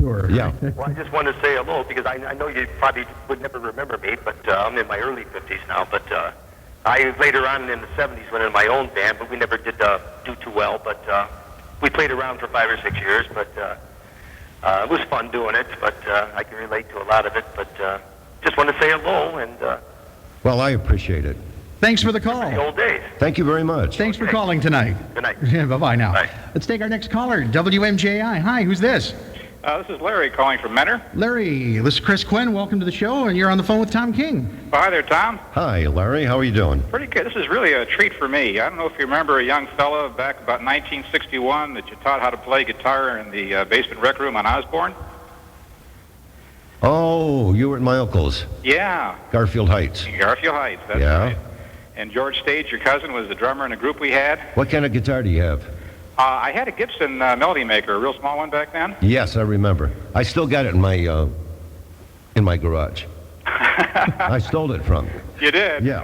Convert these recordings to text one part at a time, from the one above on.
Sure. Yeah. Well, I just wanted to say hello because I know you probably would never remember me, but I'm in my early 50s now. But I later on in the 70s went in my own band, but we never did do too well. But we played around for 5 or 6 years, but it was fun doing it. But I can relate to a lot of it. But just want to say hello and. Well, I appreciate it. Thanks for the call. The old days. Thank you very much. Thanks for calling tonight. Good night. Yeah, bye-bye now. Bye. Let's take our next caller, WMJI. Hi, who's this? This is Larry calling from Mentor. Larry, this is Chris Quinn. Welcome to the show, and you're on the phone with Tom King. Oh, hi there, Tom. Hi, Larry. How are you doing? Pretty good. This is really a treat for me. I don't know if you remember a young fella back about 1961 that you taught how to play guitar in the basement rec room on Osborne. Oh, you were at my uncle's. Yeah. Garfield Heights. Garfield Heights, that's Yeah. right. And George Stage, your cousin, was the drummer in a group we had. What kind of guitar do you have? I had a Gibson Melody Maker, a real small one back then. Yes, I remember. I still got it in my garage. I stole it from you. You did? Yeah.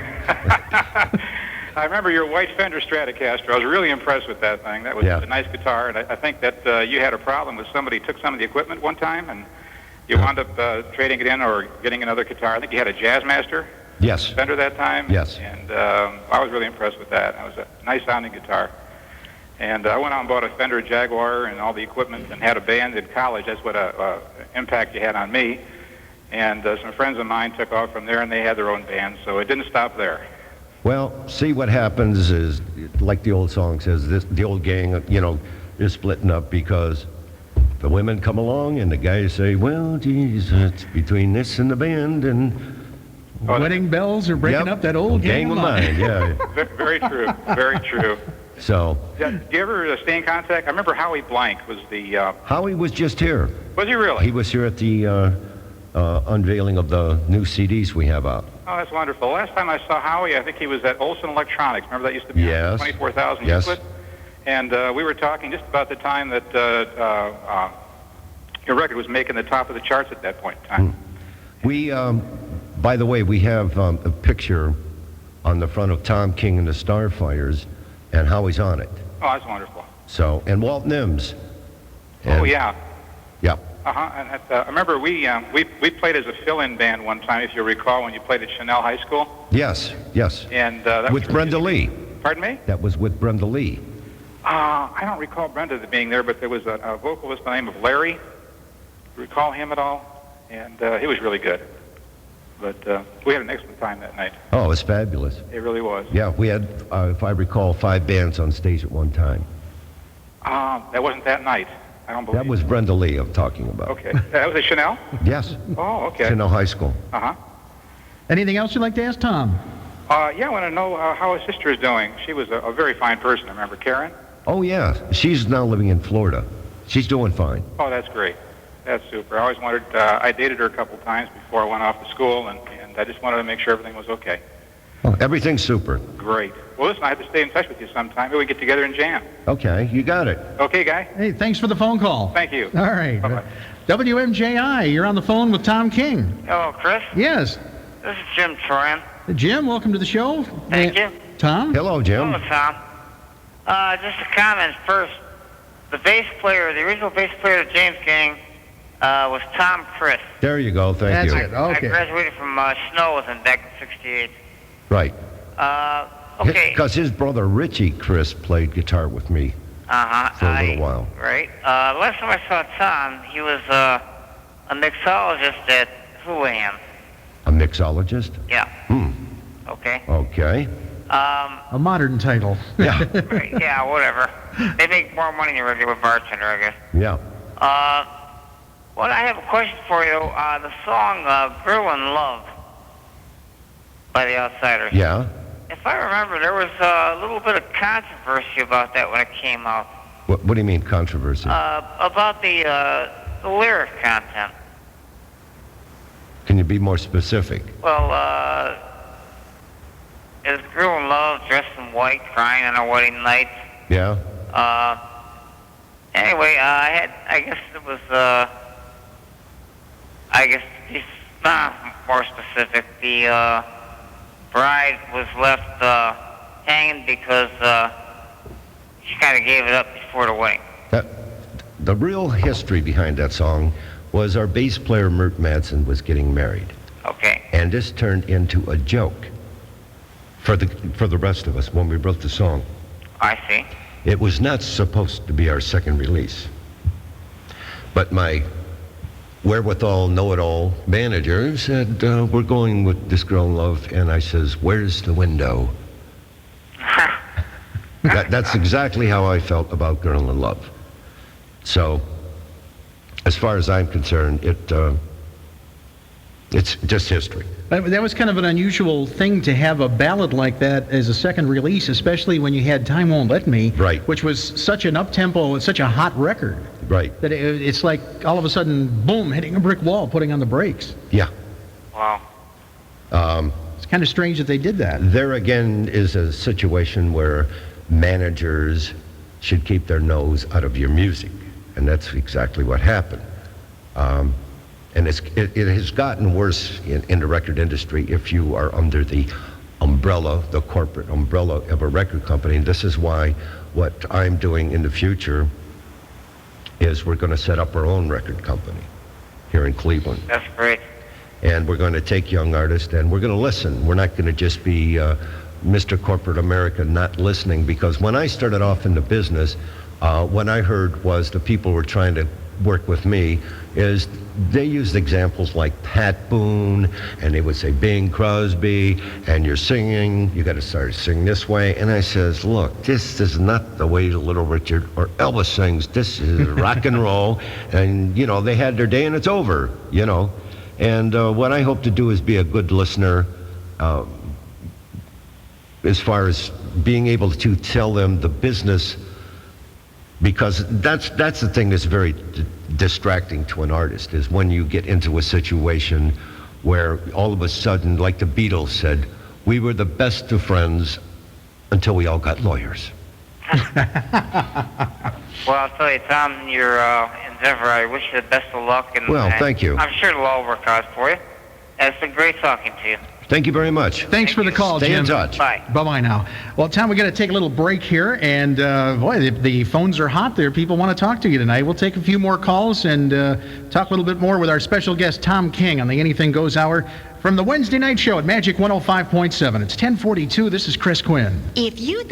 I remember your white Fender Stratocaster. I was really impressed with that thing. That was a nice guitar, and I think that you had a problem with somebody took some of the equipment one time, and you wound up trading it in or getting another guitar. I think you had a Jazzmaster Yes. Fender that time. Yes. And I was really impressed with that. It was a nice-sounding guitar. And I went out and bought a Fender Jaguar and all the equipment and had a band in college. That's what impact you had on me. And some friends of mine took off from there, and they had their own band, so it didn't stop there. Well, see, what happens is, like the old song says, the old gang, is splitting up because the women come along and the guys say, well, geez, it's between this and the band and... Wedding bells are breaking up that old gang of mine. Yeah. Very true. Very true. So... Do you ever stay in contact? I remember Howie Blank was the... Howie was just here. Was he really? He was here at the unveiling of the new CDs we have out. Oh, that's wonderful. Last time I saw Howie, I think he was at Olson Electronics. Remember that used to be Yes. 24,000 Yes. Euclid? And we were talking just about the time that your record was making the top of the charts at that point in time. We, by the way, we have a picture on the front of Tom King and the Starfires, and Howie's on it. Oh, that's wonderful. So, and Walt Nims. Oh, yeah. Yeah. Uh-huh. And I remember we played as a fill-in band one time, if you recall, when you played at Chanel High School. Yes, yes. And that with was Brenda Lee. Pardon me? That was with Brenda Lee. I don't recall Brenda being there, but there was a vocalist by the name of Larry. Do you recall him at all? And he was really good. But we had an excellent time that night. Oh, it was fabulous. It really was. Yeah, we had, if I recall, 5 bands on stage at one time. That wasn't that night. I don't believe. That was Brenda Lee I'm talking about. Okay. That was at Chanel? Yes. Oh, okay. Chanel High School. Uh-huh. Anything else you'd like to ask Tom? Yeah, I want to know how his sister is doing. She was a very fine person. I remember Karen. Oh, yeah. She's now living in Florida. She's doing fine. Oh, that's great. That's super. I always wondered, I dated her a couple times before I went off to school, and I just wanted to make sure everything was okay. Oh, everything's super. Great. Well, listen, I have to stay in touch with you sometime. Maybe we get together and jam. Okay, you got it. Okay, guy? Hey, thanks for the phone call. Thank you. All right. Bye-bye. WMJI, you're on the phone with Tom King. Hello, Chris. Yes. This is Jim Troyan. Jim, welcome to the show. Thank you. Tom? Hello, Jim. Hello, Tom. Just a comment first. The original bass player of James Gang was Tom Chris. There you go. Thank you. That's it. Okay. I graduated from Snow with him back in '68. Right. Okay. Because his brother Richie Chris played guitar with me for a little while. Right. Last time I saw Tom, he was a mixologist at Houlihan. A mixologist? Yeah. Okay. Okay. A modern title. Yeah. Right, yeah, whatever. They make more money than a regular bartender, I guess. Yeah. Well, I have a question for you. The song Grew in Love by the Outsiders. Yeah. If I remember, there was a little bit of controversy about that when it came out. What do you mean controversy? About the lyric content. Can you be more specific? Well, is Grew in Love dressed in white, crying on a wedding night? Yeah. Anyway, I guess it was, more specific, the bride was left hanging because she kind of gave it up before the wedding. The real history behind that song was our bass player, Mert Madsen, was getting married. Okay. And this turned into a joke for the rest of us when we wrote the song. I see. It was not supposed to be our second release. But my wherewithal, know-it-all manager said, we're going with This Girl in Love. And I says, where's the window? That's exactly how I felt about Girl in Love. So, as far as I'm concerned, it's just history. That was kind of an unusual thing to have a ballad like that as a second release, especially when you had Time Won't Let Me, Right. which was such an up-tempo and such a hot record. Right. That it's like all of a sudden, boom, hitting a brick wall, putting on the brakes. Yeah. Wow. It's kind of strange that they did that. There again is a situation where managers should keep their nose out of your music. And that's exactly what happened. And it has gotten worse in the record industry if you are under the umbrella, the corporate umbrella of a record company. And this is why what I'm doing in the future is we're going to set up our own record company here in Cleveland. That's great. And we're going to take young artists and we're going to listen. We're not going to just be Mr. Corporate America not listening, because when I started off in the business, what I heard was the people were trying to work with me is they used examples like Pat Boone, and they would say Bing Crosby, and you're singing, you got to start singing this way. And I says, look, this is not the way Little Richard or Elvis sings. This is rock and roll. And, you know, they had their day and it's over, you know. And what I hope to do is be a good listener as far as being able to tell them the business, because that's the thing that's very distracting to an artist, is when you get into a situation where all of a sudden, like the Beatles said, we were the best of friends until we all got lawyers. Well, I'll tell you, Tom, your endeavor, I wish you the best of luck. And, Well, thank you. I'm sure it'll all work out for you. And it's been great talking to you. Thank you very much. Thanks for the call, Stay Jim. in touch. Bye. Bye-bye now. Well, Tom, we got to take a little break here, and boy, the phones are hot there. People want to talk to you tonight. We'll take a few more calls and talk a little bit more with our special guest, Tom King, on the Anything Goes Hour from the Wednesday night show at Magic 105.7. It's 10:42. This is Chris Quinn. If you